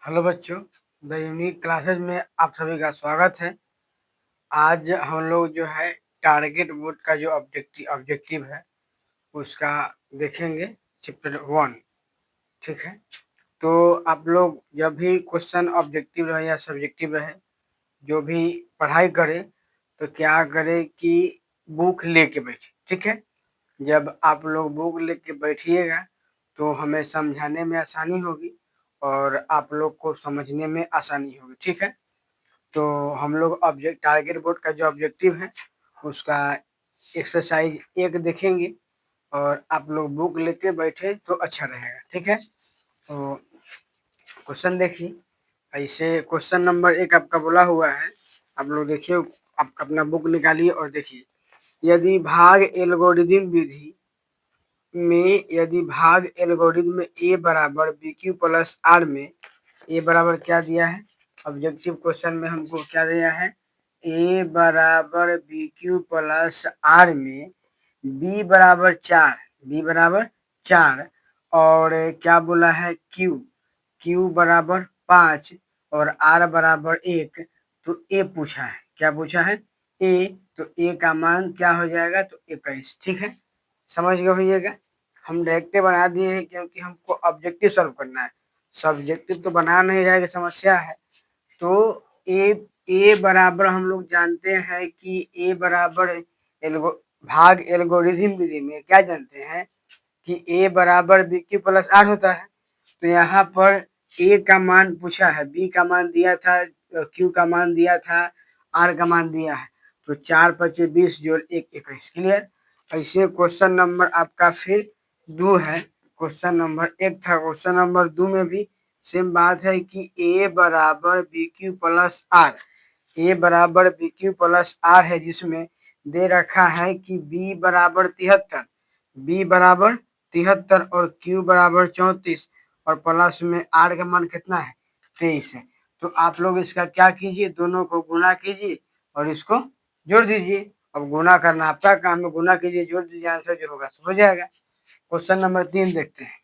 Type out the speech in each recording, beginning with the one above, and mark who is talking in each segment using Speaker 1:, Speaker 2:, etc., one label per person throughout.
Speaker 1: Hello बच्चों, the unique classes में आप सभी का स्वागत है। आज हम लोग जो है टारगेट बोर्ड का जो ऑब्जेक्टिव है उसका देखेंगे, चैप्टर 1। ठीक है, तो आप लोग जब भी क्वेश्चन ऑब्जेक्टिव रहे या सब्जेक्टिव रहे, जो भी पढ़ाई करें तो क्या करें कि बुक लेके बैठे। ठीक है, जब आप लोग बुक लेके बैठिएगा तो हमें समझाने में आसानी होगी और आप लोग को समझने में आसानी होगी। ठीक है, तो हम लोग टारगेट बोर्ड का जो ऑब्जेक्टिव है उसका एक्सरसाइज 1 देखेंगे और आप लोग बुक लेके बैठे तो अच्छा रहेगा। ठीक है, तो क्वेश्चन देखिए। ऐसे क्वेश्चन नंबर 1 आपका बोला हुआ है, आप लोग देखिए, आप अपना बुक निकालिए और देखिए। यदि भाग एल्गोरिदम विधि में ए बराबर बी क्यू प्लस आर में ए बराबर क्या दिया है, ऑब्जेक्टिव क्वेश्चन में हमको क्या दिया है, ए बराबर बी क्यू प्लस आर में बी बराबर 4 और क्या बोला है क्यू बराबर 5 और आर बराबर 1। तो ए पूछा है, क्या पूछा है ए, तो ए का मान क्या हो जाएगा, तो 21। ठीक है, समझ गए होइएगा। हम डायरेक्ट बना दिए हैं क्योंकि हमको ऑब्जेक्टिव सॉल्व करना है, सब्जेक्टिव तो बना नहीं रहेगा, समस्या है। तो ए बराबर हम लोग जानते हैं कि ए बराबर भाग एल्गोरिथम विधि में क्या जानते हैं कि ए बराबर बी क्यू प्लस आर होता है। तो यहाँ पर ए का मान पूछा है, बी का मान दिया था, क्यू का मान दिया था, आर का मान दिया है। तो 4 पचे 20 जोड़ 1 21। क्लियर। ऐसे क्वेश्चन नंबर आपका फिर 2 है। क्वेश्चन नंबर 1 था, क्वेश्चन नंबर 2 में भी सेम बात है कि ए बराबर बी क्यू प्लस आर, ए बराबर बी क्यू प्लस आर है, जिसमें दे रखा है कि बी बराबर 73 और क्यू बराबर 34 और प्लस में आर का मान कितना है 23 है। तो आप लोग इसका क्या कीजिए, दोनों को गुना कीजिए और इसको जोड़ दीजिए। अब गुना करना आपका काम है, गुना कीजिए जोड़ दीजिए, आंसर जो होगा हो जाएगा। क्वेश्चन नंबर 3 देखते हैं।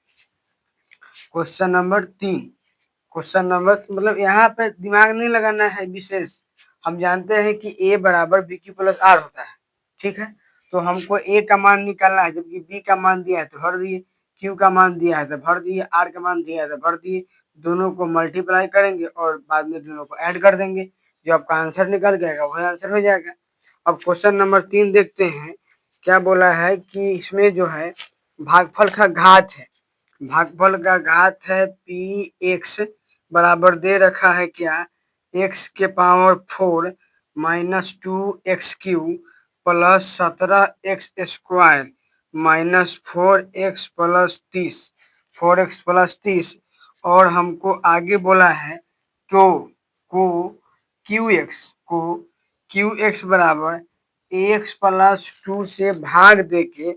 Speaker 1: क्वेश्चन नंबर 3, क्वेश्चन नंबर मतलब यहाँ पे दिमाग नहीं लगाना है विशेष, हम जानते हैं कि ए बराबर बी क्यू प्लस आर होता है। ठीक है, तो हमको ए का मान निकालना है, जबकि बी का मान दिया है तो भर दिए, क्यू का मान दिया है तो भर दिए, आर का मान दिया है तो भर दिए। दोनों को मल्टीप्लाई करेंगे और बाद में दोनों को ऐड कर देंगे, जो आपका आंसर निकल जाएगा वही आंसर हो जाएगा। अब क्वेश्चन नंबर 3 देखते हैं, क्या बोला है कि इसमें जो है भागफल का घात है, भागफल का घात है पी एक्स बराबर दे रखा है क्या, एक्स के power 4 minus 2x³ plus 17x² minus 4x plus 30 और हमको आगे बोला है को क्यू एक्स बराबर एक्स प्लस 2 से भाग दे के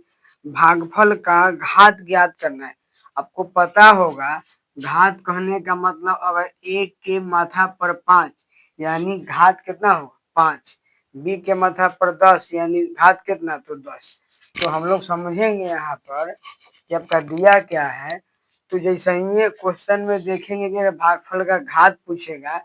Speaker 1: भागफल का घात ज्ञात करना है। आपको पता होगा घात कहने का मतलब अगर एक के माथा पर 5 यानी घात कितना होगा 5, बी के माथा पर 10 यानी घात कितना तो 10। तो हम लोग समझेंगे यहाँ पर कि आपका दिया क्या है। तो जैसे ही क्वेश्चन में देखेंगे कि भागफल का घात पूछेगा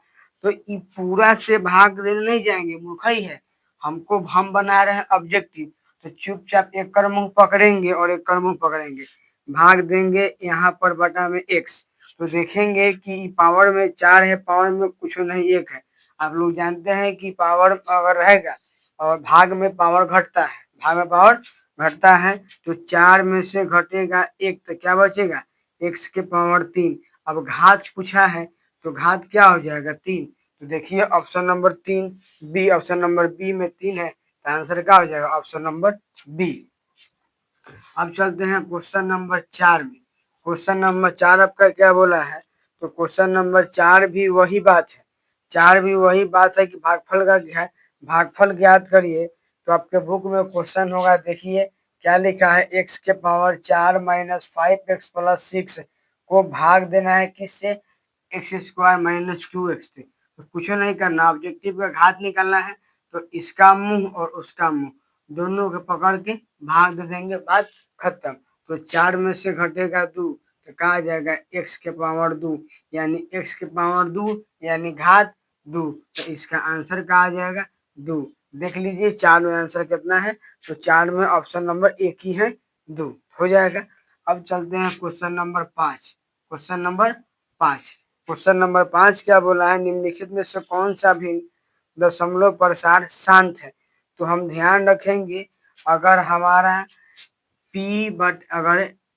Speaker 1: तो ये पूरा से भाग देने नहीं जाएंगे, मूर्ख ही है। हम बना रहे हैं ऑब्जेक्टिव, तो चुपचाप एक कर मुंह पकड़ेंगे और एक कर मुंह पकड़ेंगे, भाग देंगे यहाँ पर बटा में x। तो देखेंगे कि पावर में 4 है, पावर में कुछ नहीं 1 है। आप लोग जानते हैं कि पावर अगर रहेगा और भाग में पावर घटता है, भाग में पावर घटता है, तो 4 में से घटेगा 1 तो क्या बचेगा x के पावर 3। अब घात पूछा है तो घात क्या हो जाएगा 3। तो देखिए option number 3 B, option number B में 3 है तो आंसर क्या हो जाएगा ऑप्शन नंबर बी। अब चलते हैं क्वेश्चन नंबर 4 में। क्वेश्चन नंबर 4 आपका क्या बोला है, तो क्वेश्चन नंबर 4 भी वही बात है, 4 भी वही बात है कि भागफल ज्ञात करिए। तो आपके बुक में क्वेश्चन होगा, देखिए क्या लिखा है, x के पावर 4 माइनस 5x प्लस 6 को भाग देना है किससे, x² माइनस 2x। तो कुछ नहीं करना, ऑब्जेक्टिव का घात निकालना है, तो इसका मुंह और उसका मुंह दोनों को पकड़ के भाग दे देंगे, बात खत्म। तो 4 में से घटेगा 2 तो क्या आ जाएगा x के पावर 2 यानी x के पावर 2 यानी घात 2। तो इसका आंसर क्या आ जाएगा 2। देख लीजिए 4 में आंसर कितना है, तो 4 में ऑप्शन नंबर एक ही है 2 हो जाएगा। अब चलते हैं question number 5। Question number 5 question number 5 क्या बोला है, निम्नलिखित में से कौन सा भी दशमलव प्रसार शांत है। तो हम ध्यान रखेंगे अगर हमारा p बट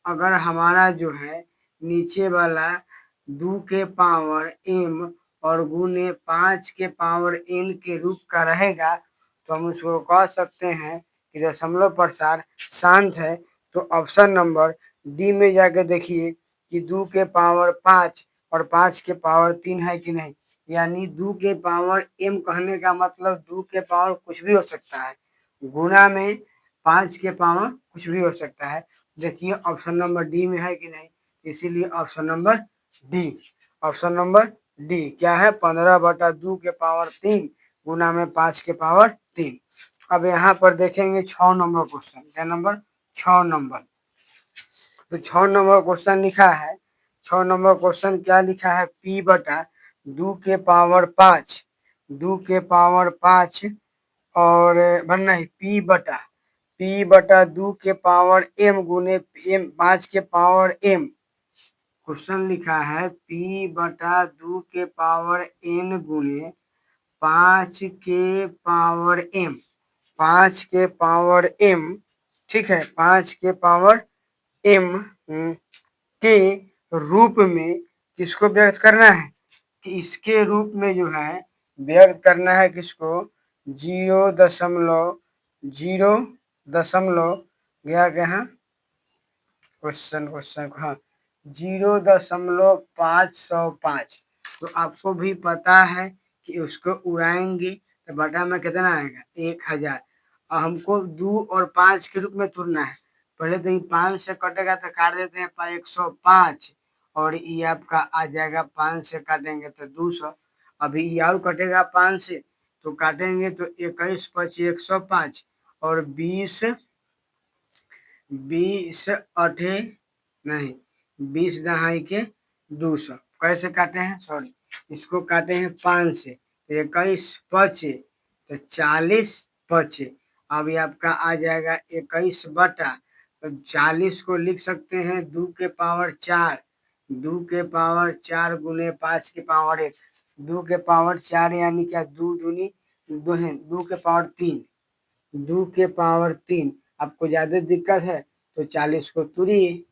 Speaker 1: अगर हमारा जो है नीचे वाला 2 के पावर m और गुने 5 के पावर n के रूप का रहेगा तो हम उसको कह सकते हैं कि दशमलव प्रसार शांत है। तो ऑप्शन नंबर डी में जाके देखिए कि 2 के पावर 5 और 5 के पावर 3 है कि नहीं, यानी 2 के पावर m कहने का मतलब 2 के पावर कुछ भी हो सकता है, गुणा में 5 के पावर कुछ भी हो सकता है। देखिए ऑप्शन नंबर डी में है कि नहीं, इसीलिए option number D. Option number D क्या है 15/2 के पावर 3 गुना में 5 के पावर 3। अब यहाँ पर देखेंगे 6 नंबर क्वेश्चन, क्या नंबर 6 नंबर। तो 6 नंबर क्वेश्चन लिखा है, 6 नंबर क्वेश्चन क्या लिखा है p/2 के पावर 5 2 के पावर 5 और बनना है p/2 के पावर m गुने m 5 के पावर m। क्वेश्चन लिखा है p/2 के पावर n गुने 5 के पावर m, 5 के पावर m, ठीक है 5 के पावर m के रूप में किसको व्यक्त करना है, कि इसके रूप में जो है व्यक्त करना है किसको 0.0 गया कहाँ क्वेश्चन हाँ 0.505। तो आपको भी पता है कि उसको उड़ाएंगे तो बटा में कितना आएगा 1000। और हमको 2 और 5 के रूप में तुलना है, पहले तो ये 5 से कटेगा तो काट देते हैं 105 और ये आपका आ जाएगा 5 से काटेंगे तो 200। अभी ये और कटेगा 5 से तो काटेंगे तो 21 × 5 = 105 और 20 अठे नहीं 20 दहाई के 200 कैसे काटे हैं, सॉरी इसको काटे हैं 5 से तो 21 बचे तो 40 बचे। अब ये आपका आ जाएगा 21 बटा तो 40 को लिख सकते हैं 2 के पावर 4 2 के पावर 4 गुने 5 के पावर 1 2 के पावर 4 यानी क्या 2 दूनी 2 है 2 के पावर 3 2 के पावर 3। आपको ज्यादा दिक्कत है तो 40 को तुड़िए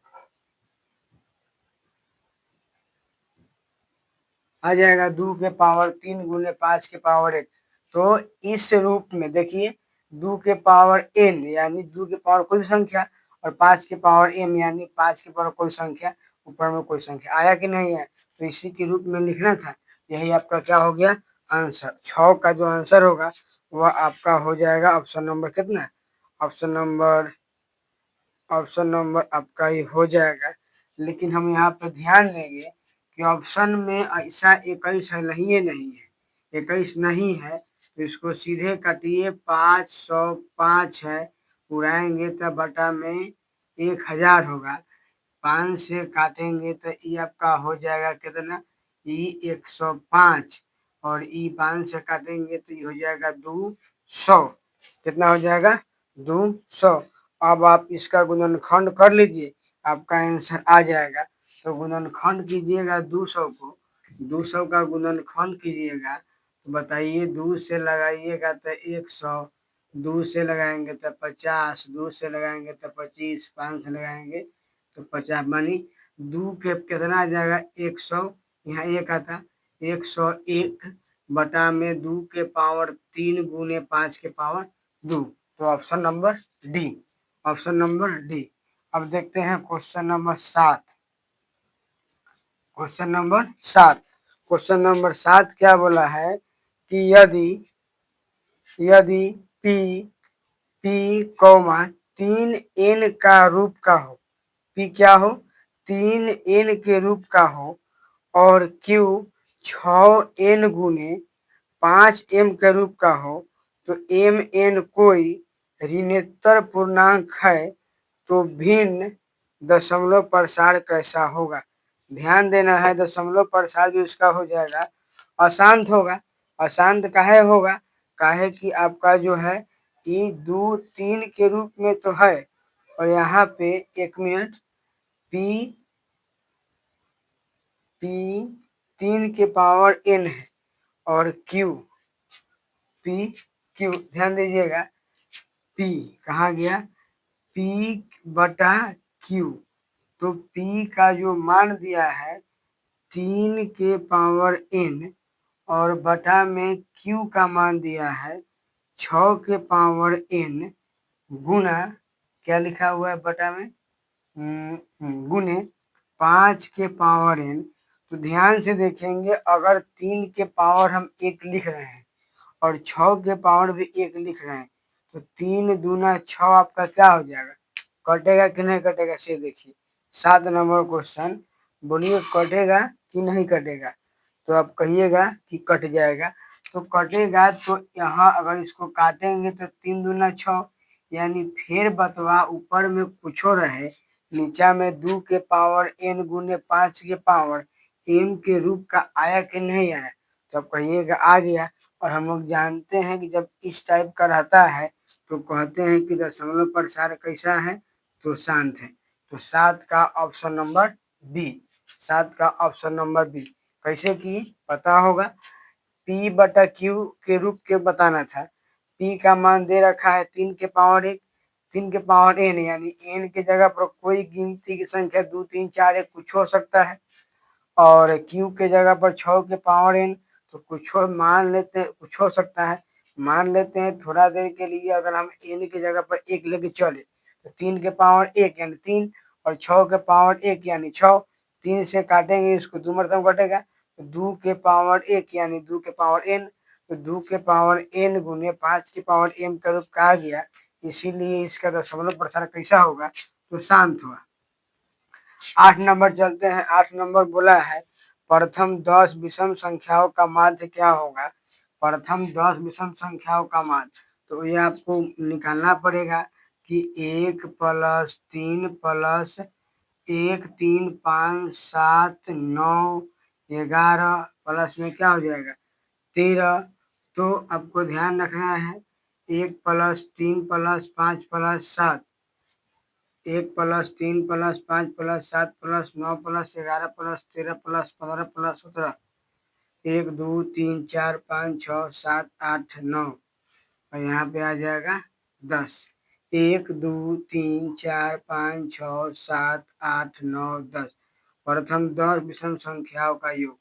Speaker 1: आ जाएगा 2 के पावर 3 गुने 5 के पावर 1। तो इस रूप में देखिए 2 के पावर n यानी 2 के पावर कोई भी संख्या और 5 के पावर m यानी 5 के पावर कोई संख्या, ऊपर में कोई संख्या आया कि नहीं है, तो इसी के रूप में लिखना था। यही आपका क्या हो गया आंसर। 6 का जो आंसर होगा वह आपका हो जाएगा ऑप्शन नंबर कितना, ऑप्शन नंबर आपका ये हो जाएगा। लेकिन हम यहाँ पर ध्यान देंगे कि ऑप्शन में ऐसा 21 है नहीं है, 21 नहीं है तो इसको सीधे काटिए 505 है उड़ाएंगे तो बटा में 1000 होगा। 5 से काटेंगे तो ये आपका हो जाएगा कितना ई 105 और ई 5 से काटेंगे तो ये हो जाएगा 200। कितना हो जाएगा 200। अब आप इसका गुणनखंड कर लीजिए आपका आंसर आ जाएगा। तो गुणनखंड कीजिएगा 200 को, 200 का गुणनखंड कीजिएगा तो बताइए 2 से लगाइएगा तो 100, 2 से लगाएंगे तो 50, 2 से लगाएंगे तो 25, 5 से लगाएंगे तो 50 मानी 2 के कितना आ जाएगा 100, यहाँ एक आता 101 बटा में 2 के पावर 3 गुने 5 के पावर 2। तो option number D, option number D. अब देखते हैं question number 7। Question number 7, question number 7 क्या बोला है कि यदि p p 3n का रूप का हो, p क्या हो 3n के रूप का हो और q 6n गुने 5m के रूप का हो तो mn कोई ऋणोत्तर पूर्णांक है तो भिन्न दशमलव प्रसार कैसा होगा। ध्यान देना है, दशमलव प्रसार जो इसका हो जाएगा अशांत होगा। अशांत काहे होगा, काहे कि आपका जो है ये 2 3 के रूप में तो है, और यहाँ पे 1 मिनट p 3 के पावर n है, और q ध्यान दीजिएगा, p कहाँ गया, p बटा q। तो p का जो मान दिया है 3 के पावर n, और बटा में q का मान दिया है 6 के पावर n, गुना क्या लिखा हुआ है बटा में, गुने 5 के पावर n। तो ध्यान से देखेंगे, अगर 3 के पावर हम 1 लिख रहे हैं और 6 के पावर भी 1 लिख रहे हैं, तो 3 दूना 6 आपका क्या हो जाएगा, कटेगा कि नहीं कटेगा, से देखिए 7 नंबर क्वेश्चन, बोलिए कटेगा कि नहीं कटेगा। तो आप कहिएगा कि कट जाएगा। तो कटेगा, तो यहाँ अगर इसको काटेंगे तो 3 दूना 6, यानी फिर बतवा ऊपर में कुछो रहे, नीचा में 2 के पावर n गुने 5 के पावर m के रूप का आया कि नहीं आया। तो आप कहिएगा आ गया। और हम लोग जानते हैं कि जब इस टाइप का रहता है तो कहते हैं कि दशमलव प्रसार कैसा है, तो शांत है। तो 7 का ऑप्शन नंबर बी, 7 का ऑप्शन नंबर बी। कैसे की पता होगा, p बटा q के रूप के बताना था। p का मान दे रखा है 3 के पावर 1, 3 के पावर n, यानी n के जगह पर कोई गिनती की संख्या 2 3 4 1 कुछ हो सकता है, और q के जगह पर 6 के पावर n, तो कुछ मान लेते हैं, कुछ हो सकता है, मान लेते हैं थोड़ा देर के लिए। अगर हम n की जगह पर 1 लेके चले, तो 3 के पावर 1 यानी 3, और 6 के पावर 1 यानी 6, 3 से काटेंगे इसको 2 मरतब कटेगा, तो 2 के पावर 1 यानी 2 के पावर n, तो 2 के पावर n गुने 5 के पावर m का रूप कहा गया, इसीलिए इसका दशमलव प्रसार कैसा होगा, तो शांत हुआ। 8 नंबर चलते हैं। 8 नंबर बोला है प्रथम 10 विषम संख्याओं का माध्य क्या होगा। प्रथम 10 विषम संख्याओं का माध्य, तो ये आपको निकालना पड़ेगा कि 1 प्लस 3 प्लस 1 3 5 7 9 11 प्लस में क्या हो जाएगा 13। तो आपको ध्यान रखना है 1 plus 3 plus 5 plus 7, 1 plus 3 plus 5 plus 7 plus 9 plus 11 plus 13 plus 15 plus 17, 1 2 3 4 5 6 7 8 9, और यहाँ पे आ जाएगा 10। 1 2 3 4 5 6 7 8 9 10, प्रथम 10 विषम संख्याओं का योग।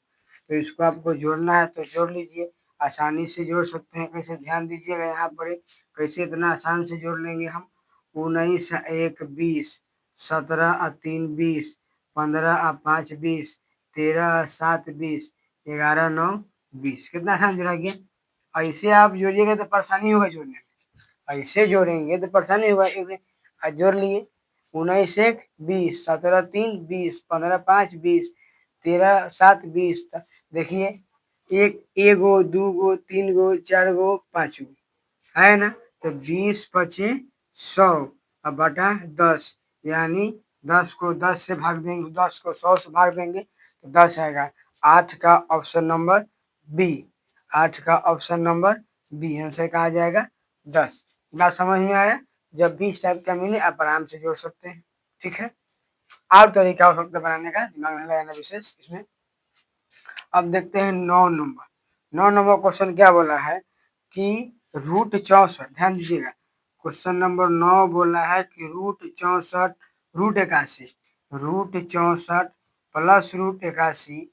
Speaker 1: तो इसको आपको जोड़ना है तो जोड़ लीजिए, आसानी से जोड़ सकते हैं। कैसे, ध्यान दीजिएगा यहाँ पर कैसे इतना आसान से जोड़ लेंगे हम। 19 1 20, 17 3 20, 15 5 20, 13 7 20, 11 9 20। कितना आसान जोड़ा गया। ऐसे आप जोड़िएगा तो परेशानी होगा जोड़ने में, ऐसे जोड़ेंगे तो परेशानी होगा। जोड़ लिए 19 1 20, 17 3 20, 15 5 20, 13 7 20। देखिए एक एगो दूगो तीन गो चार गो पाँच गो है ना, तो 20 पचे 100 और बटा 10, यानी 10 को 10 से भाग देंगे, 10 को 100 से भाग देंगे तो 10 आएगा। 8 का ऑप्शन नंबर बी, 8 का ऑप्शन नंबर बी आंसर कहा जाएगा 10। बात समझ में आया। जब भी इस टाइप का मिले आप आराम से जोड़ सकते हैं, ठीक है। और तरीका हो सकता है बनाने का, दिमाग नहीं लगाना विशेष इसमें। अब देखते हैं 9 नंबर। 9 नंबर क्वेश्चन क्या बोला है कि √64, ध्यान दीजिएगा, क्वेश्चन नंबर 9 बोला है कि √64 √81, √64 प्लस √81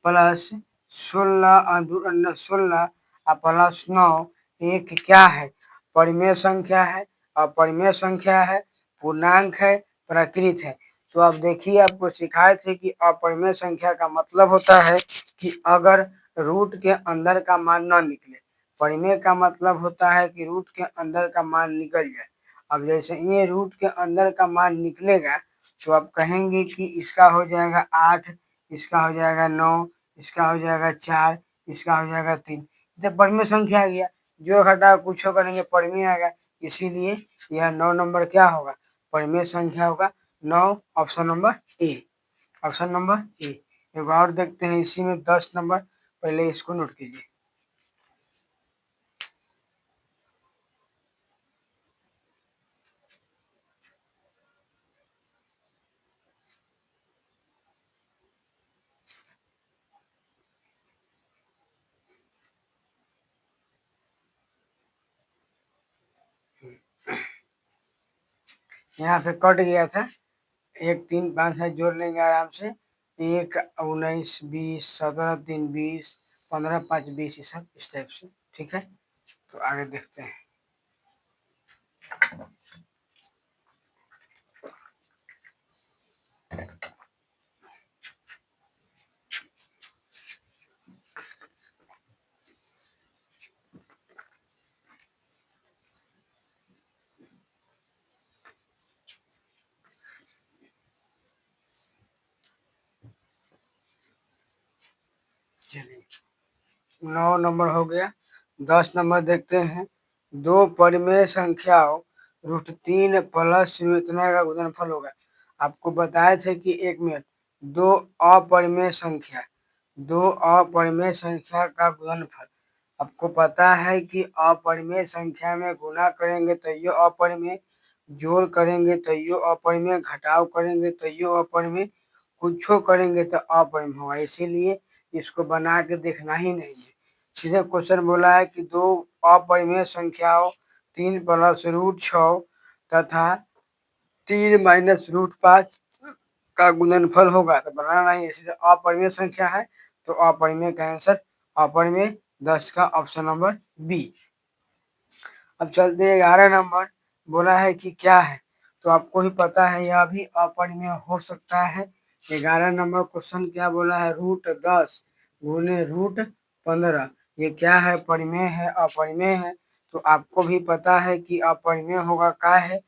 Speaker 1: प्लस 16 प्लस 9 एक क्या है, परिमेय संख्या है, अपरिमेय संख्या है, पूर्णांक है, प्रकृत है। तो आप देखिए, आपको सिखाए थे कि अपरिमेय संख्या का मतलब होता है कि अगर रूट के अंदर का मान न निकले। परिमेय का मतलब होता है कि रूट के अंदर का मान निकल जाए। अब जैसे ये रूट के अंदर का मान निकलेगा तो आप कहेंगे कि इसका हो जाएगा 8, इसका हो जाएगा 9, इसका हो जाएगा 4, इसका हो जाएगा 3। तो परिमेय संख्या आ गया, जो घटा कुछ करेंगे परिमेय आएगा, इसीलिए यह 9 नंबर क्या होगा, परिमेय संख्या होगा। 9 option number A. Option number A. एक और देखते हैं इसी में 10 नंबर, पहले इसको नोट कीजिए। यहाँ पे कट गया था, 1 3 5 है, जोड़ लेंगे आराम से। 1 19 20 17 3 20 15 5 20, ये सब इस टाइप से। ठीक है, तो आगे देखते हैं। चलिए, 9 नंबर हो गया। 10 नंबर देखते हैं। दो परिमेय संख्याओं √3 प्लस इतना का गुणनफल होगा। आपको बताए थे कि 1 मिनट, दो अपरिमेय संख्या का गुणनफल। आपको पता है कि अपरिमेय संख्या में गुणा करेंगे तो ये अपरिमेय, जोड़ करेंगे तो ये अपरिमेय, घटाव करेंगे तो ये अपरिमेय, कुछो करेंगे तो अपरिमेय होगा। इसीलिए इसको बना के देखना ही नहीं है। सीधे क्वेश्चन बोला है कि दो अपरिमेय संख्याओं 3 प्लस √6 तथा 3 माइनस √5 का गुणनफल होगा, तो बनाना नहीं है। सीधे अपरिमेय संख्या है तो अपरिमेय का आंसर अपरिमेय 10 का ऑप्शन नंबर बी। अब चलते हैं 11 नंबर। बोला है कि क्या है, तो आपको ही पता है यह भी अपरिमेय हो सकता है। 11 नंबर क्वेश्चन क्या बोला है, √10 गुने √15, ये क्या है, परिमेय है, अपरिमेय है। तो आपको भी पता है कि अपरिमेय होगा। काहे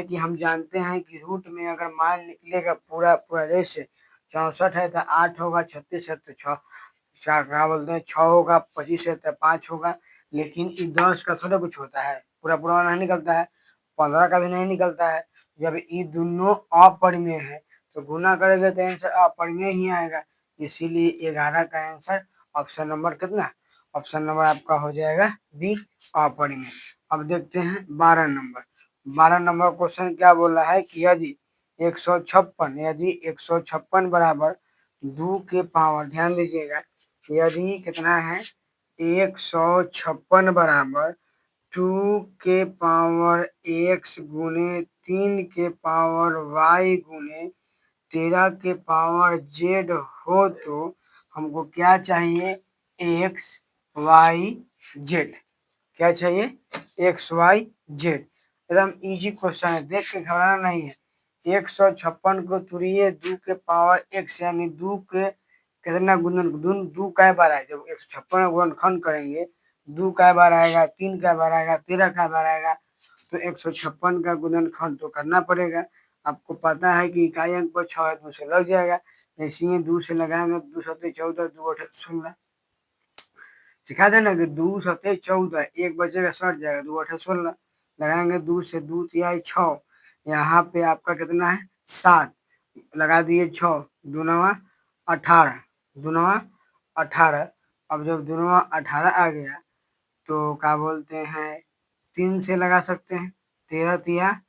Speaker 1: कि हम जानते हैं कि रूट में अगर मान निकलेगा पूरा पूरा, जैसे 64 है तो 8 होगा, 36 है तो 6, क्या बोलते हैं 6 होगा, 25 है तो 5 होगा। लेकिन 10 का थोड़ा कुछ होता है, पूरा पूरा नहीं निकलता है, 15 का भी नहीं निकलता है। जब ये दोनों अपरिमेय है तो गुना करेंगे तो आंसर अपरिमेय ही आएगा। इसीलिए 11 का आंसर ऑप्शन नंबर कितना, ऑप्शन नंबर आपका हो जाएगा बी, अपरिमेय। अब देखते हैं 12 नंबर। 12 नंबर क्वेश्चन क्या बोला है कि यदि 156 बराबर 2 के पावर, ध्यान दीजिएगा, यदि कितना है 156 बराबर 2 के पावर x गुने 3 के पावर y गुने 13 के पावर z हो तो हमको क्या चाहिए, x y z। क्या चाहिए, एक्स वाई जेड। एकदम इजी क्वेश्चन है, देख के घबराना नहीं है। 156 को तुड़िए 2 के पावर x, यानी 2 के कितना गुणन, 2 कै बार आए, जब 156 गुणनखंड करेंगे 2 कै बार आएगा, 3 कै बार आएगा, 13 कै बार आएगा, तो 156 का गुणनखंड तो करना पड़ेगा। आपको पता है कि इकाई अंक पर 6 है, 2 से लग जाएगा। जैसे ही 2 से लगाएंगे 2 7 14, 2 8 16, सिखा देना कि 2 7 14, एक बचेगा सट जाएगा, 2 8 16, लगाएंगे 2 से 2 तिहाई 6, यहाँ पे आपका कितना है 7, लगा दिए 6, दूनवा 18, दूनवा 18। अब जब दूनवा 18 आ गया तो क्या बोलते हैं 3 से लगा सकते हैं, 13 तिया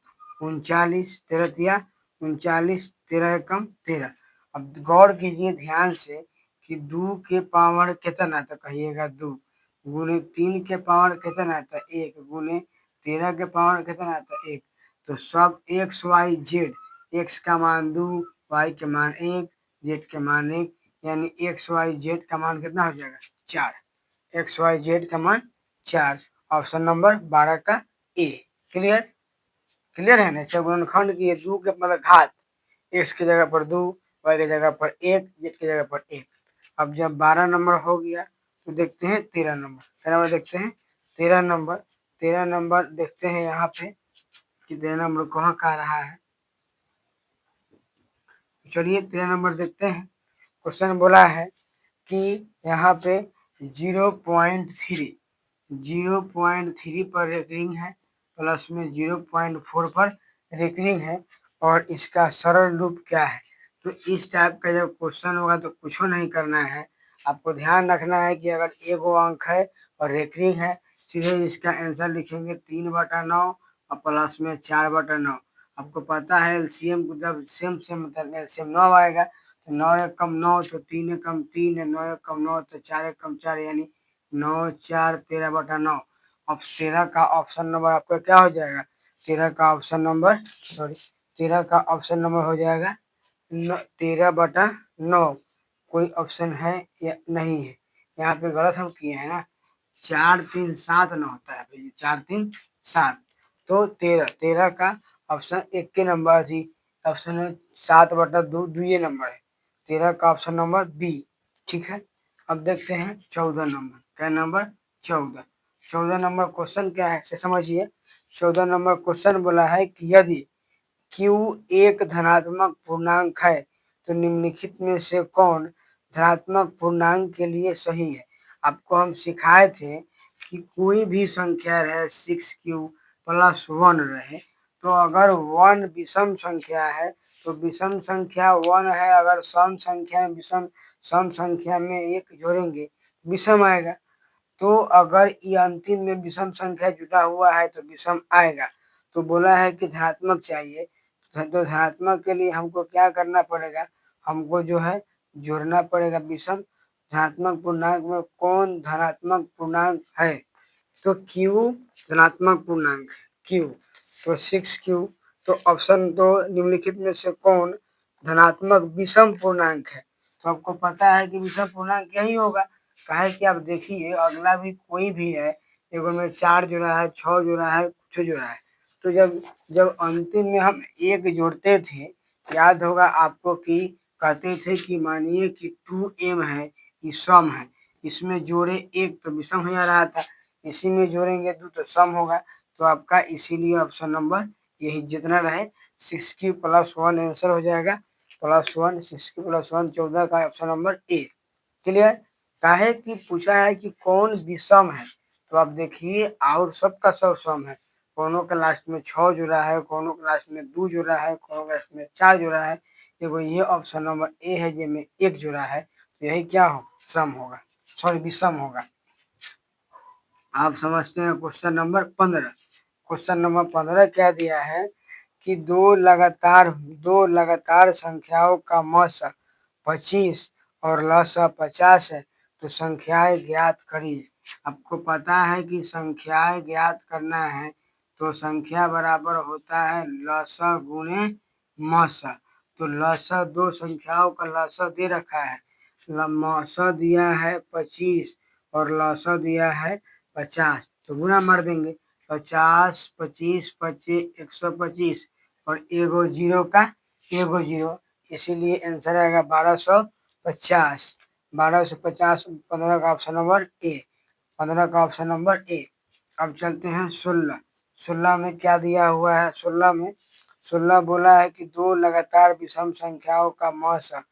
Speaker 1: 39, 13 तिया 39, 13 एकम 13। अब गौर कीजिए ध्यान से कि 2 के पावर कितना, तो कहिएगा 2, गुने 3 के पावर कितना, तो 1, गुने 13 के पावर कितना, तो 1। तो सब एक्स वाई जेड, एक्स का मान 2, वाई के मान 1, जेड के मान 1, यानी एक्स वाई जेड का मान कितना हो जाएगा 4। एक्स वाई जेड का मान 4, ऑप्शन नंबर 12 का ए। क्लियर, क्लियर है ना। जब गुणनखंड की 2 के मतलब घात, एक्स की जगह पर 2, वाई की जगह पर 1, जेड की जगह पर 1। अब जब 12 नंबर हो गया तो देखते हैं 13 नंबर। 13 नंबर देखते हैं, 13 नंबर, 13 नंबर देखते हैं यहाँ पे कि 13 नंबर कहाँ का रहा है। चलिए 13 नंबर देखते हैं। क्वेश्चन बोला है कि यहाँ पे 0.3 पर रेकरिंग है, प्लस में 0.4 पर रेकरिंग है। और इसका सरल रूप क्या है। तो इस टाइप का जब क्वेश्चन होगा तो कुछ नहीं करना है, आपको ध्यान रखना है कि अगर एगो अंक है और रेकरिंग है, सीधे इसका आंसर लिखेंगे 3/9 और प्लस में 4/9। आपको पता है एलसीएम को जब सेम सेम मतलब एलसीएम 9 आएगा तो 9 एक कम 9 तो 3 एक कम 3 है, 9 एक कम 9 तो 4 एक कम 4 यानी 9 4 13/9। अब 13 का ऑप्शन नंबर आपका क्या हो जाएगा, 13 का ऑप्शन नंबर सॉरी 13 का ऑप्शन नंबर हो जाएगा 13/9। कोई ऑप्शन है या नहीं है, यहाँ पे गलत हम किए हैं ना, 4 3 7 न होता है भैया, 4 3 7 तो 13 का ऑप्शन एक के नंबर थी, ऑप्शन 7/2 दुए नंबर है, 13 का ऑप्शन नंबर बी। ठीक है, अब देखते हैं 14 नंबर, क्या नंबर 14। 14 नंबर क्वेश्चन क्या है से समझिए। 14 नंबर क्वेश्चन बोला है कि यदि Q एक धनात्मक पूर्णांक है तो निम्नलिखित में से कौन धनात्मक पूर्णांक के लिए सही है। आपको हम सिखाए थे कि कोई भी संख्या रहे 6Q+1 रहे, तो अगर 1 विषम संख्या है तो विषम संख्या 1 है, अगर सम संख्या में विषम सम संख्या में 1 जोड़ेंगे विषम आएगा, तो अगर ये अंतिम में विषम संख्या जुटा हुआ है तो विषम आएगा। तो बोला है कि धनात्मक चाहिए, तो धनात्मक के लिए हमको क्या करना पड़ेगा, हमको जो है जोड़ना पड़ेगा विषम। धनात्मक पूर्णांक में कौन धनात्मक पूर्णांक है, तो Q धनात्मक पूर्णांक है Q, तो 6Q। तो ऑप्शन दो निम्नलिखित में से कौन धनात्मक विषम पूर्णांक है, तो आपको पता है कि विषम पूर्णांक यही होगा। काहे कि आप देखिए अगला भी कोई भी है, एगो में 4 जोड़ा है, 6 जोड़ा है, कुछ जोड़ा है, तो जब जब अंतिम में हम एक जोड़ते थे, याद होगा आपको कि कहते थे कि मानिए कि 2m है, ये सम है, इसमें जोड़े एक तो विषम हो जा रहा था, इसी में जोड़ेंगे 2 तो सम होगा। तो आपका इसीलिए ऑप्शन नंबर यही जितना रहे 6Q+1 आंसर हो जाएगा, +1 6Q+1 14 का ऑप्शन नंबर ए। क्लियर, काहे कि पूछा है कि कौन विषम है, तो आप देखिए और सबका सब सम है, कोनो के लास्ट में 6 जुड़ा है, कोनो के लास्ट में 2 जुड़ा है, कोनो के लास्ट में 4 जुड़ा है, देखो ये ऑप्शन नंबर ए है जिसमें 1 जुड़ा है, तो यही क्या हो सम होगा, सॉरी विषम होगा। आप समझते हैं क्वेश्चन नंबर 15। क्वेश्चन नंबर 15 क्या दिया है कि दो लगातार संख्याओं का मौसा 25 और लसा 50 है, तो संख्याएं ज्ञात करिए। आपको पता है कि संख्याएं ज्ञात करना है तो संख्या बराबर होता है लसा गुणे मौसा। तो लसा दो संख्याओं का लसा दे रखा है, मौसा दिया है 25 और लसा दिया है 50, तो गुना मार देंगे, 50 25 25 125 और एगो जीरो का एगो जीरो, इसीलिए आंसर आएगा 1250। 1250 15 का ऑप्शन नंबर ए, 15 का ऑप्शन नंबर ए। अब चलते हैं 16। 16 में क्या दिया हुआ है, 16 बोला है कि दो लगातार विषम संख्याओं का मौसा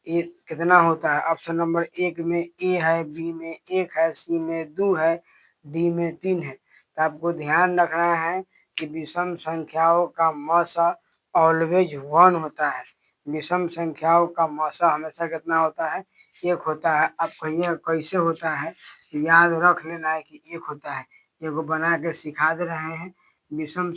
Speaker 1: ए कितना होता है। ऑप्शन नंबर एक में ए है, बी में 1 है, सी में 2 है, डी में 3 है। तो आपको ध्यान रखना है कि विषम संख्याओं का मौसा ऑलवेज 1 होता है। विषम संख्याओं का मौसा हमेशा कितना होता है, 1 होता है। आप कहिए कैसे होता है, याद रख लेना है कि 1 होता है, एगो बना के सिखा दे रहे हैं। विषम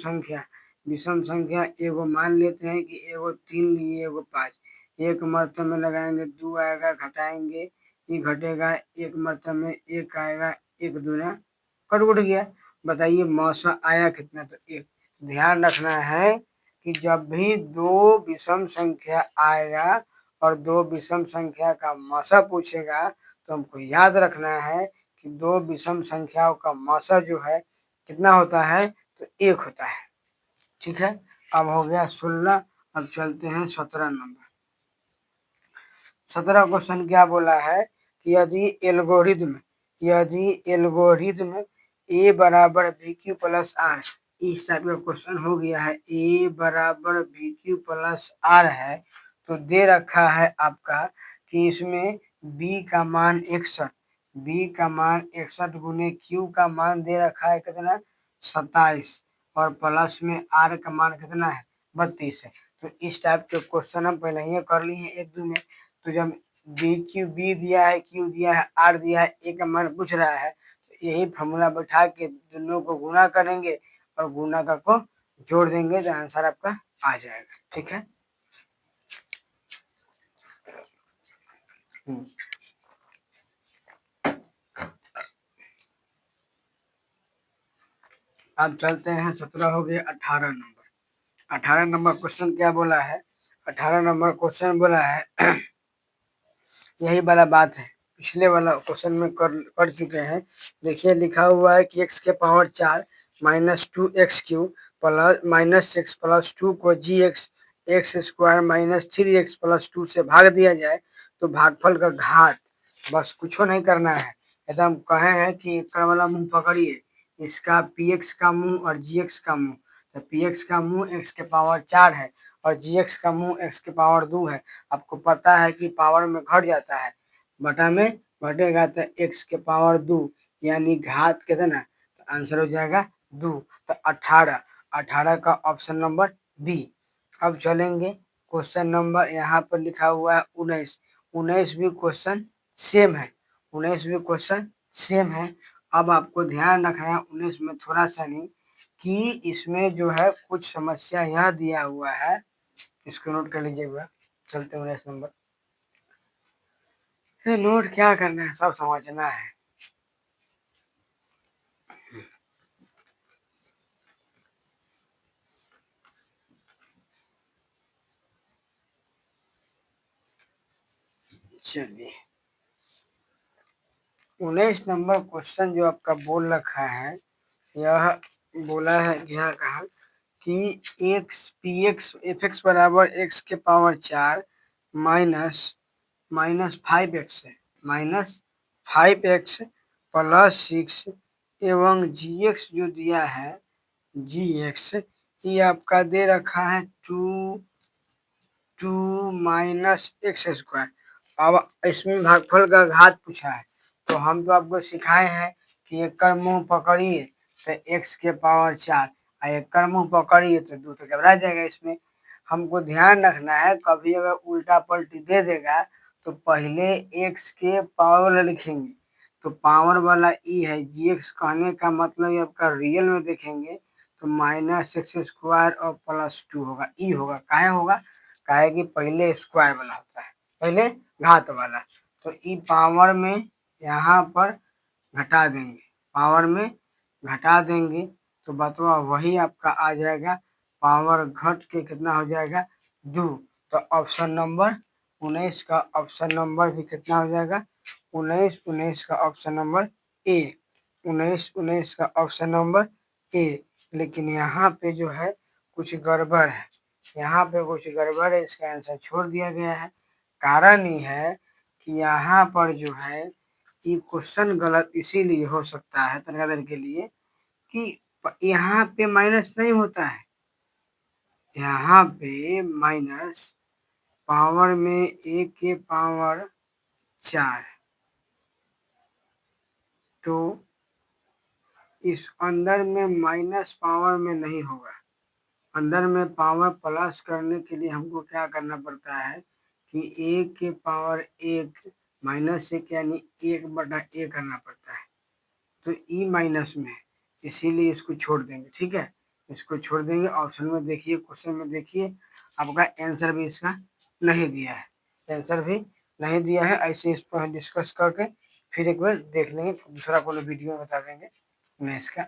Speaker 1: संख्या एगो मान लेते हैं कि एगो 3 लिए एगो 5, एक मर्तबे में लगाएंगे 2 आएगा, घटाएंगे ये घटेगा, एक मर्तबे में 1 आएगा, 1 दूना कट उठ गया। बताइए मौसा आया कितना, तो 1। ध्यान रखना है कि जब भी दो विषम संख्या आएगा और दो विषम संख्या का मौसा पूछेगा तो हमको याद रखना है कि दो विषम संख्याओं का मौसा जो है कितना होता है, तो 1 होता है। ठीक है, अब हो गया 16। अब चलते हैं 17 नंबर। 17 क्वेश्चन क्या बोला है कि यदि एल्गोरिदम ए बराबर बी क्यू प्लस आर, इस टाइप का क्वेश्चन हो गया है, ए बराबर बी क्यू प्लस आर है, तो दे रखा है आपका कि इसमें बी का मान 61, बी का मान 61 गुने क्यू का मान दे रखा है कितना 27, और प्लस में आर का मान कितना है 32 है। तो इस टाइप के क्वेश्चन हम पहले ही कर लिए हैं 1-2 में। तो जब बी दिया है, क्यू दिया है, आर दिया है, ए का मान पूछ रहा है, तो यही फॉर्मूला बैठा के दोनों को गुणा करेंगे और गुणा का को जोड़ देंगे तो आंसर आपका आ जाएगा। ठीक है। अब चलते हैं 17 हो गए 18 नंबर। 18 नंबर क्वेश्चन क्या बोला है? 18 नंबर क्वेश्चन बोला है यही वाला बात है, पिछले वाला क्वेश्चन में कर चुके हैं। देखिए लिखा हुआ है कि x के power 4 minus 2x³ plus minus x plus 2 को x² माइनस 3x प्लस 2 से भाग दिया जाए तो भागफल का घात, बस कुछ नहीं करना है, एकदम कहे हैं कि एक वाला मुंह पकड़िए, इसका px का मुंह और gx का मुंह। तो px का मुंह x के पावर 4 है और gx का मुंह x के पावर 2 है। आपको पता है कि पावर में घट जाता है, बटा में घटेगा तो x के पावर 2 यानी घात कितना, तो आंसर हो जाएगा 2। तो 18 का ऑप्शन नंबर बी। अब चलेंगे क्वेश्चन नंबर यहाँ पर लिखा हुआ है 19 भी क्वेश्चन सेम है, 19 भी क्वेश्चन सेम है। अब आपको ध्यान रखना है 19 में थोड़ा सा नहीं कि इसमें जो है कुछ समस्या यह दिया हुआ है, इसको नोट कर लीजिएगा। चलते हैं 19 नंबर। ये नोट क्या करना है, सब समझना है। चलिए 19 नंबर क्वेश्चन जो आपका बोल रखा है, यह बोला है यहाँ कहा कि एफ एक्स बराबर एक्स के पावर 4 माइनस 5x है, माइनस 5x प्लस 6 एवं जी एक्स जो दिया है जी एक्स, ये आपका दे रखा है 2 माइनस x²। अब इसमें भागफल का घात पूछा है, तो हम तो आपको सिखाए हैं कि एक का मुंह पकड़िए तो x के पावर 4 और एक का मुंह पकड़िए तो 2, तो घबरा जाएगा। इसमें हमको ध्यान रखना है, कभी अगर उल्टा पलटी दे देगा तो पहले x के पावर वाला लिखेंगे, तो पावर वाला ई है, जी एक्स कहने का मतलब ये आपका रियल में देखेंगे तो माइनस x² और प्लस 2 होगा, ई होगा, काहे होगा, काहे कि पहले स्क्वायर वाला होता है, पहले घात वाला। तो ई पावर में यहाँ पर घटा देंगे, पावर में घटा देंगे तो बतवा वही आपका आ जाएगा, पावर घट के कितना हो जाएगा 2। तो ऑप्शन नंबर 19 का ऑप्शन नंबर भी कितना हो जाएगा 19 का ऑप्शन नंबर ए, 19 का ऑप्शन नंबर ए। लेकिन यहाँ पे जो है कुछ गड़बड़ है, यहाँ पे कुछ गड़बड़ है, इसका आंसर छोड़ दिया गया है। कारण ये है कि यहाँ पर जो है ये क्वेश्चन गलत इसीलिए हो सकता है तनिका देर के लिए कि यहाँ पे माइनस नहीं होता है, यहाँ पे माइनस पावर में ए के पावर 4, तो इस अंदर में माइनस पावर में नहीं होगा, अंदर में पावर प्लस करने के लिए हमको क्या करना पड़ता है कि ए के पावर 1 माइनस 1 यानी 1/a करना पड़ता है, तो ई माइनस में है, इसीलिए इसको छोड़ देंगे। ठीक है, इसको छोड़ देंगे। ऑप्शन में देखिए, क्वेश्चन में देखिए, आपका आंसर भी इसका नहीं दिया है, आंसर भी नहीं दिया है। ऐसे इस पर डिस्कस करके फिर एक बार देख लेंगे, दूसरा कोनो वीडियो में बता देंगे। मैं इसका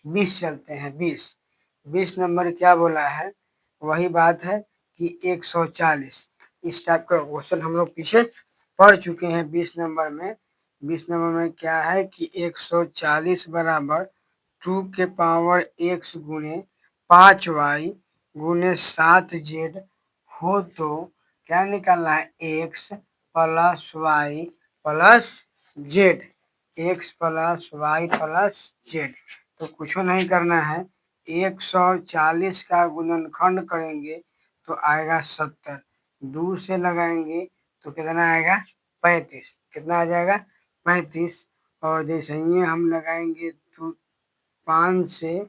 Speaker 1: 20 चलते हैं। 20 नंबर क्या बोला है, वही बात है कि 140, इस टाइप का क्वेश्चन हम लोग पीछे पढ़ चुके हैं। 20 नंबर में, 20 नंबर में क्या है कि 140 बराबर 2 के पावर x गुणे 5y गुणे 7z हो तो क्या निकालना है, x plus Y plus Z, X plus Y plus Z. तो कुछ नहीं करना है, 140 का गुणनखंड करेंगे तो आएगा 70, 2 से लगाएंगे तो कितना आएगा 35, कितना आ जाएगा 35। और जैसे ही हम लगाएंगे तो 5 से,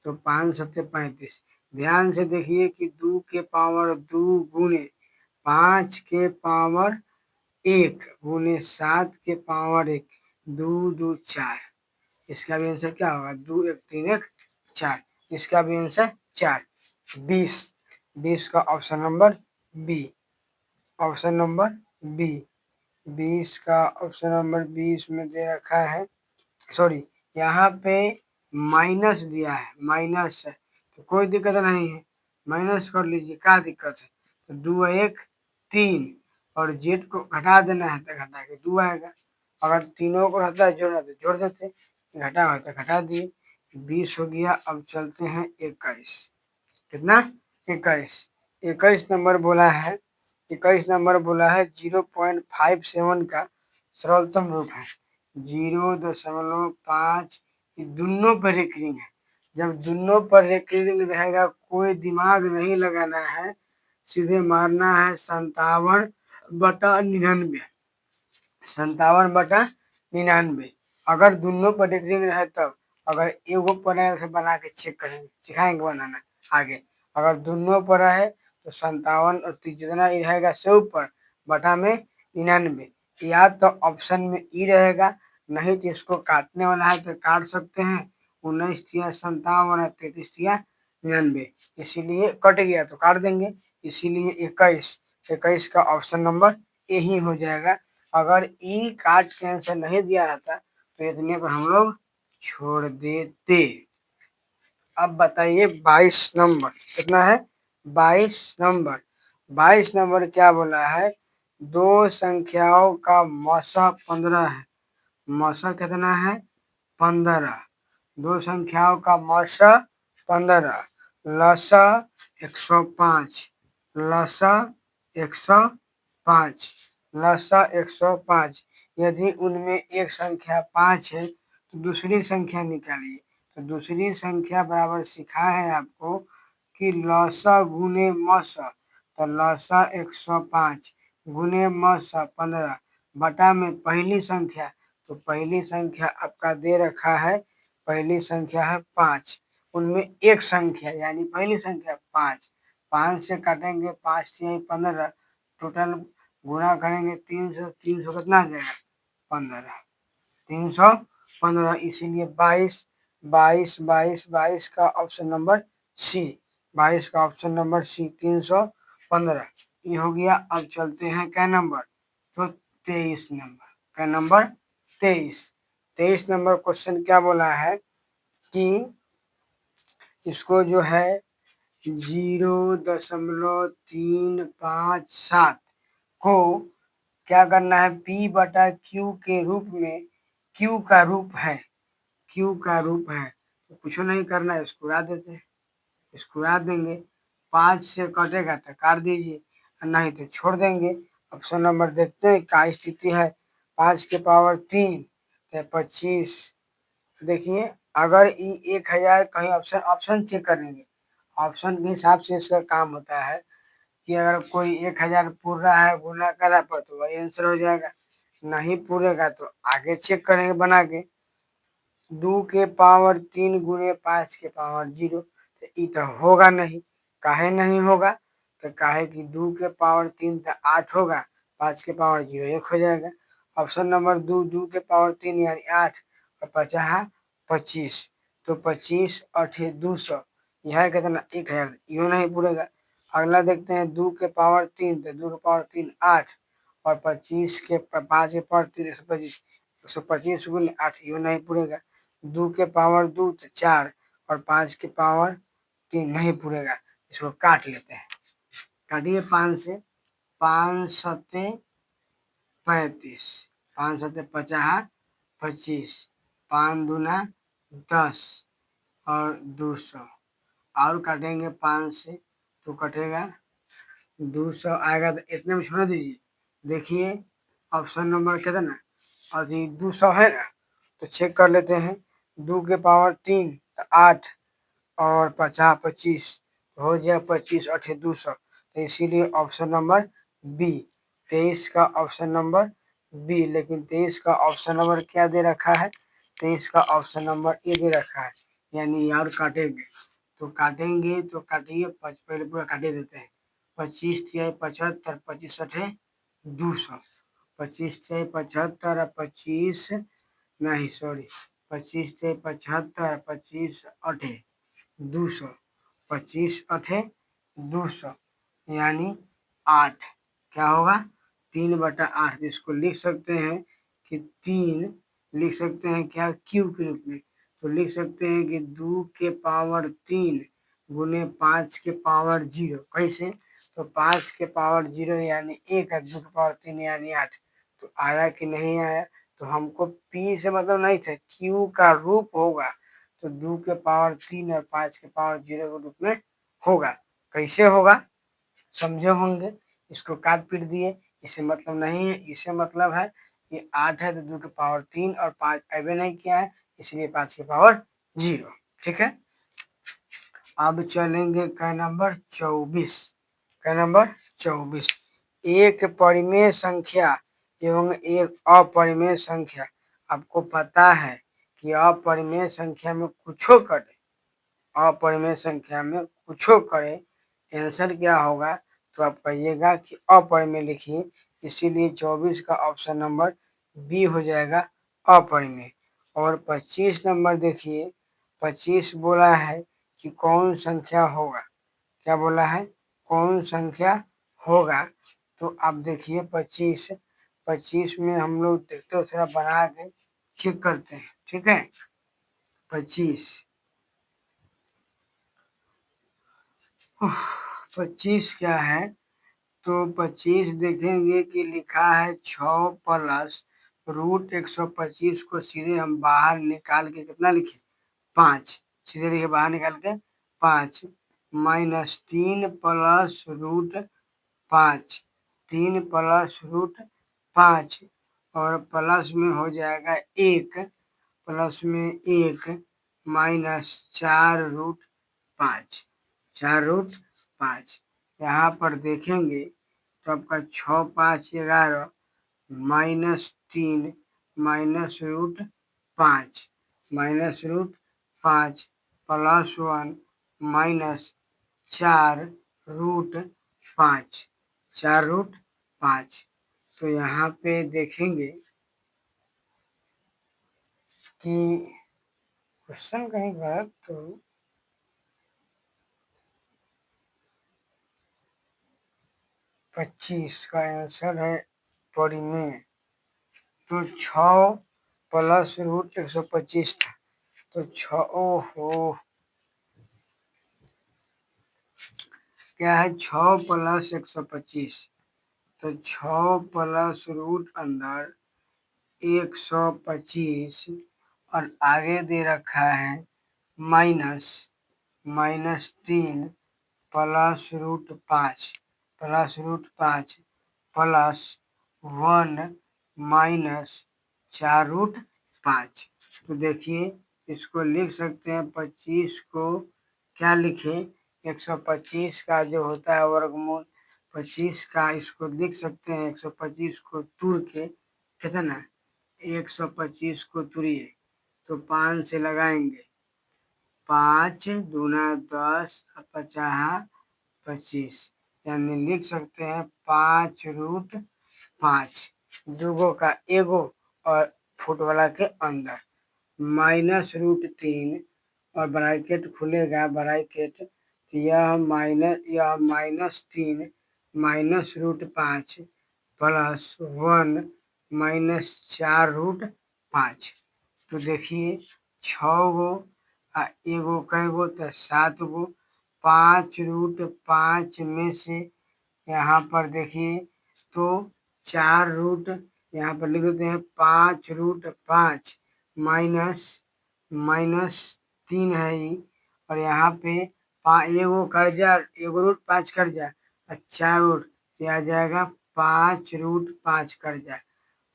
Speaker 1: तो 5 7 35, ध्यान से देखिए कि 2 के पावर 2 गुने 5 के पावर 1 गुने 7 के पावर 1, 2 2 4। इसका भी आंसर क्या होगा? 2 1 3 1 4। इसका भी आंसर 4। 20। 20 का option number B. Option number B. 20 का ऑप्शन नंबर 20 में दे रखा है, सॉरी यहाँ पे माइनस दिया है, माइनस है तो कोई दिक्कत नहीं है, माइनस कर लीजिए, क्या दिक्कत है? तो 2 1 3 और जेड को घटा देना है तो घटा के 2 आएगा। अगर तीनों को रहता है जोड़ना तो जोड़ देते, घटा हो तो घटा दिए। 20 हो गया। अब चलते हैं 21। कितना? 21। 21 नंबर बोला है, 21 नंबर बोला है 0.57 का सरलतम रूप है। 0.5 दोनों पर रेकरिंग है। जब दोनों पर रेकरिंग रहेगा कोई दिमाग नहीं लगाना है, सीधे मारना है 57/99। 57/99। अगर दोनों पर रेकरिंग रहे तब, अगर एगो पर है उसे बना के चेक करेंगे, सिखाएंगे बनाना आगे। अगर दोनों पर है तो 57 और जितना ई रहेगा 100 पर बटा में 99। या तो ऑप्शन में ई रहेगा, नहीं तो इसको काटने वाला है तो काट सकते हैं। 19 तिया 57 और 33 तिया 99, इसीलिए कट गया तो काट देंगे, इसीलिए 21। 21 का ऑप्शन नंबर ए ही हो जाएगा। अगर ई काट के आंसर नहीं दिया रहता तो इतने पर हम लोग छोड़ देते। अब बताइए 22 नंबर कितना है? 22 नंबर। 22 नंबर क्या बोला है? दो संख्याओं का मौसा 15 है। मौसा कितना है? 15। दो संख्याओं का मौसा 15, लसा 105, लसा 105, लसा 105। यदि उनमें एक संख्या 5 है तो दूसरी संख्या निकालिए। तो दूसरी संख्या बराबर सिखा है आपको कि लसा गुने मौसा, तो लसा 105 गुने मौसा 15 बटा में पहली संख्या, तो पहली संख्या आपका दे रखा है, पहली संख्या है 5। उनमें एक संख्या यानी पहली संख्या 5, 5 से काटेंगे 5 तिहाई 15, टोटल गुणा करेंगे 300, 300 कितना आ जाएगा? 15, 315। इसीलिए 22, 22, 22, 22 का ऑप्शन नंबर सी। 22 का ऑप्शन नंबर सी 315 ये हो गया। अब चलते हैं क्या नंबर? तो 23 नंबर। क्या नंबर? 23। 23 नंबर क्वेश्चन क्या बोला है कि इसको जो है 0.357 को क्या करना है? P बटा Q के रूप में, Q का रूप है, Q का रूप है तो कुछ नहीं करना है, इसको उड़ा देते हैं, इसको उड़ा देंगे। 5 से कटेगा तो काट दीजिए, नहीं तो छोड़ देंगे। ऑप्शन नंबर देखते हैं क्या स्थिति है। 5 के पावर 3 तो 25। देखिए अगर ये 1000 कहीं ऑप्शन ऑप्शन चेक करेंगे, ऑप्शन के हिसाब से इसका काम होता है कि अगर कोई 1000 पूर रहा है गुना करा पर तो वही आंसर हो जाएगा, नहीं पूरेगा तो आगे चेक करेंगे बना के। 2 के पावर 3 गुने 5 के पावर 0, तो ये तो होगा नहीं। काहे नहीं होगा? तो काहे कि 2 के पावर 3 तो 8 होगा, 5 के पावर 0 1 हो जाएगा। ऑप्शन नंबर 2, 2 के पावर 3 यानी 8 और 50 25, तो 25 8 200, यह कितना? 1000, यो नहीं पूरेगा। अगला देखते हैं 2 के पावर 3, तो 2 के पावर 3 8 और 25 के 5 के पावर 3 125, 125 गुने 8, यो नहीं पूरेगा। 2 के पावर 2 तो 4 और 5 के पावर 3 नहीं पूरेगा, इसको काट लेते हैं। काटिए 5 से, 5 सत्ते 35, 5 सत्ते 50 25, 5 दूना 10 और 200 और काटेंगे 5 से तो कटेगा 200 आएगा, तो इतने में छोड़ दीजिए। देखिए ऑप्शन नंबर कितना? अभी 200 है ना, तो चेक कर लेते हैं। 2 के पावर 3 तो 8 और 50 25, तो हो जाए 25 8 200, तो इसीलिए ऑप्शन नंबर बी। 23 का ऑप्शन नंबर बी। लेकिन 23 का ऑप्शन नंबर क्या दे रखा है? 23 का ऑप्शन नंबर ए दे रखा है, यानी यार काटेंगे तो काटेंगे तो काटिए, पहले पूरा काटे देते हैं। 25 तिहाई 75, 25 अठे 200, 25 तिहाई 75 और 25 नहीं सॉरी 25 तिहाई 75, 25 अठे 200, 25 अठे 200 यानी 8। क्या होगा? 3/8। इसको लिख सकते हैं कि 3 लिख सकते हैं क्या क्यूब के रूप में, तो लिख सकते हैं कि 2 के पावर 3 गुने 5 के पावर 0। कैसे? तो 5 के पावर 0 यानी 1 है, 2 के पावर 3 यानी 8। तो आया कि नहीं आया? तो हमको पी से मतलब नहीं था, क्यू का रूप होगा तो 2 के पावर 3 और 5 के पावर 0 के रूप में होगा। कैसे होगा समझे होंगे। इसको काट पीट दिए, इसे मतलब नहीं है, इसे मतलब है ये 8 है तो 2 के पावर 3 और 5 अबे नहीं किया है, इसलिए 5 के पावर 0। ठीक है, अब चलेंगे क नंबर 24। क नंबर 24, एक परिमेय संख्या एवं एक अपरिमेय संख्या। आपको पता है कि अपरिमेय संख्या में कुछो करे, अपरिमेय संख्या में कुछो करे आंसर क्या होगा, तो आप कहिएगा कि अपरिमेय लिखिए, इसीलिए 24 का ऑप्शन नंबर बी हो जाएगा अपरिमेय। और 25 नंबर देखिए, 25 बोला है कि कौन संख्या होगा, क्या बोला है, कौन संख्या होगा। तो आप देखिए 25 में हम लोग देखते हो थोड़ा बना के चेक करते हैं। ठीक है, 25 क्या है, तो 25 देखेंगे कि लिखा है 6 प्लस रूट 125 को सीधे हम बाहर निकाल के कितना लिखे 5, सीधे लिखे बाहर निकाल के 5 minus 3 plus root 5, 3 plus root 5 और प्लस में हो जाएगा 1, प्लस में 1 माइनस 4 रूट 5, 4 रूट 5। यहाँ पर देखेंगे तो आपका 6 5 11 minus 3 minus root 5 minus root 5 plus 1 minus 4 root 5, 4 root 5। तो यहाँ पे देखेंगे कि क्वेश्चन कहीं गलत तो 25 का आंसर है परिमेय, तो 6 प्लस रूट 125 था, तो 6 ओहो क्या है 6 प्लस 125, तो 6 प्लस रूट अंदर 125 और आगे दे रखा है minus 3 plus root 5 plus root 5 plus 1 minus 4 root 5। तो देखिए इसको लिख सकते हैं 25 को क्या लिखे 125 का जो होता है वर्गमूल 25 का, इसको लिख सकते हैं 125 को तोड़ के कितना 125 को तुड़िए तो 5 से लगाएंगे, 5 दूना 10 और 50 25, यानी लिख सकते हैं 5 रूट 5 दूगो का एगो और फुट वाला के अंदर माइनस रूट 3 और ब्रैकेट खुलेगा ब्रैकेट, तो यह minus 3 minus root 5 plus 1 minus 4 root 5। तो देखिए 6 गो आ एगो कैगो तो 7 गो, 5 रूट 5 में से यहाँ पर देखिए तो 4 रूट यहाँ पर लिख देते हैं 5 रूट 5 माइनस 3 है ही, और यहाँ पे एगो कर जा एगो रूट 5 कर जा और 4 रूट तो आ जाएगा 5 रूट 5 कर जा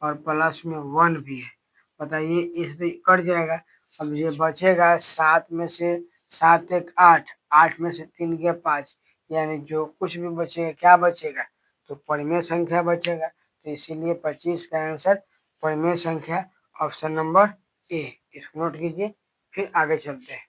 Speaker 1: और प्लस में 1 भी है। बताइए इससे कट जाएगा। अब ये बचेगा 7 में से 7 एक 8, 8 में से 3 गया 5, यानी जो कुछ भी बचेगा क्या बचेगा, तो परिमेय संख्या बचेगा। तो इसीलिए 25 का आंसर परिमेय संख्या ऑप्शन नंबर ए। इसको नोट कीजिए, फिर आगे चलते हैं।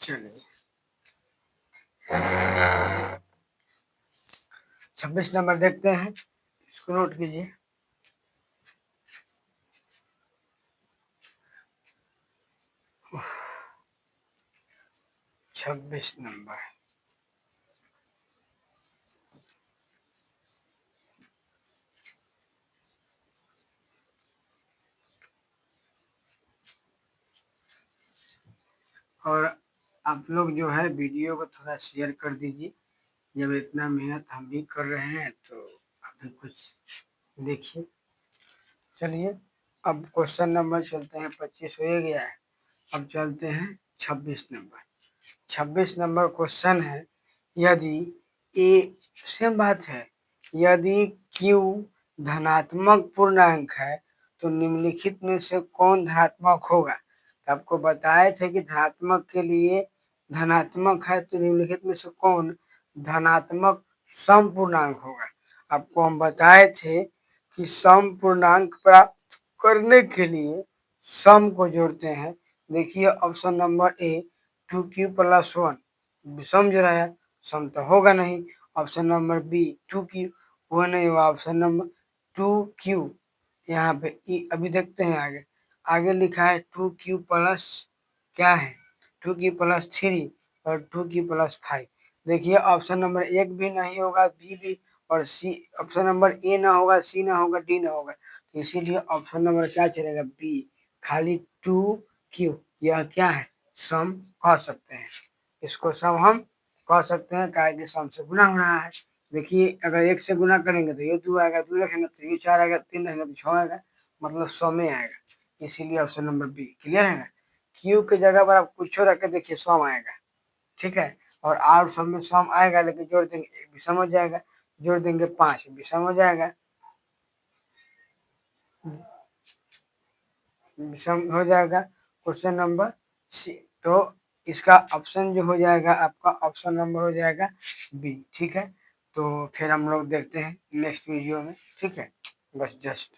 Speaker 1: चलिए 26 नंबर देखते हैं, इसको नोट कीजिए। छब्बीस नंबर, और आप लोग जो है वीडियो को थोड़ा शेयर कर दीजिए। जब इतना मेहनत हम भी कर रहे हैं तो आप भी कुछ देखिए। चलिए अब क्वेश्चन नंबर चलते हैं, 25 हो ही गया है। अब चलते हैं 26 नंबर। 26 नंबर क्वेश्चन है, यदि ए, सेम बात है, यदि क्यू धनात्मक पूर्णांक है तो निम्नलिखित में से कौन धनात्मक होगा। तो आपको बताए थे कि धनात्मक के लिए, धनात्मक है तो निम्नलिखित में से कौन धनात्मक सम पूर्णांक होगा। आपको हम बताए थे कि सम पूर्णांक प्राप्त करने के लिए सम को जोड़ते हैं। देखिए ऑप्शन नंबर ए 2q+1 विषम जो रहा है, सम तो होगा नहीं। ऑप्शन नंबर बी 2q, वो नहीं हुआ। ऑप्शन नंबर 2q, यहाँ पे ई, अभी देखते हैं आगे। आगे लिखा है 2q प्लस क्या है, 2q+3 और 2q+5। देखिए ऑप्शन नंबर एक भी नहीं होगा, बी भी, और सी, ऑप्शन नंबर ए ना होगा, सी ना होगा, डी ना होगा, तो इसीलिए ऑप्शन नंबर क्या चलेगा, बी, खाली 2q। यह क्या है, सम कह सकते हैं, इसको सम हम कह सकते हैं, क्या कि सम से गुना हो रहा है। देखिए अगर एक से गुना करेंगे तो ये 2 आएगा, 2 रखेंगे तो ये 4 आएगा, 3 रखेंगे तो 6 आएगा, मतलब 100 में आएगा। इसीलिए ऑप्शन नंबर बी क्लियर है ना। क्यू की जगह पर आप कुछ रख के देखिए, 100 आएगा, ठीक है। और आर सब में सम आएगा, लेकिन जोड़ देंगे एक भी सम हो जाएगा, जोड़ देंगे 5 भी सम हो जाएगा, सम हो जाएगा। क्वेश्चन नंबर सी, तो इसका ऑप्शन जो हो जाएगा आपका, ऑप्शन नंबर हो जाएगा बी, ठीक है। तो फिर हम लोग देखते हैं नेक्स्ट वीडियो में, ठीक है, बस जस्ट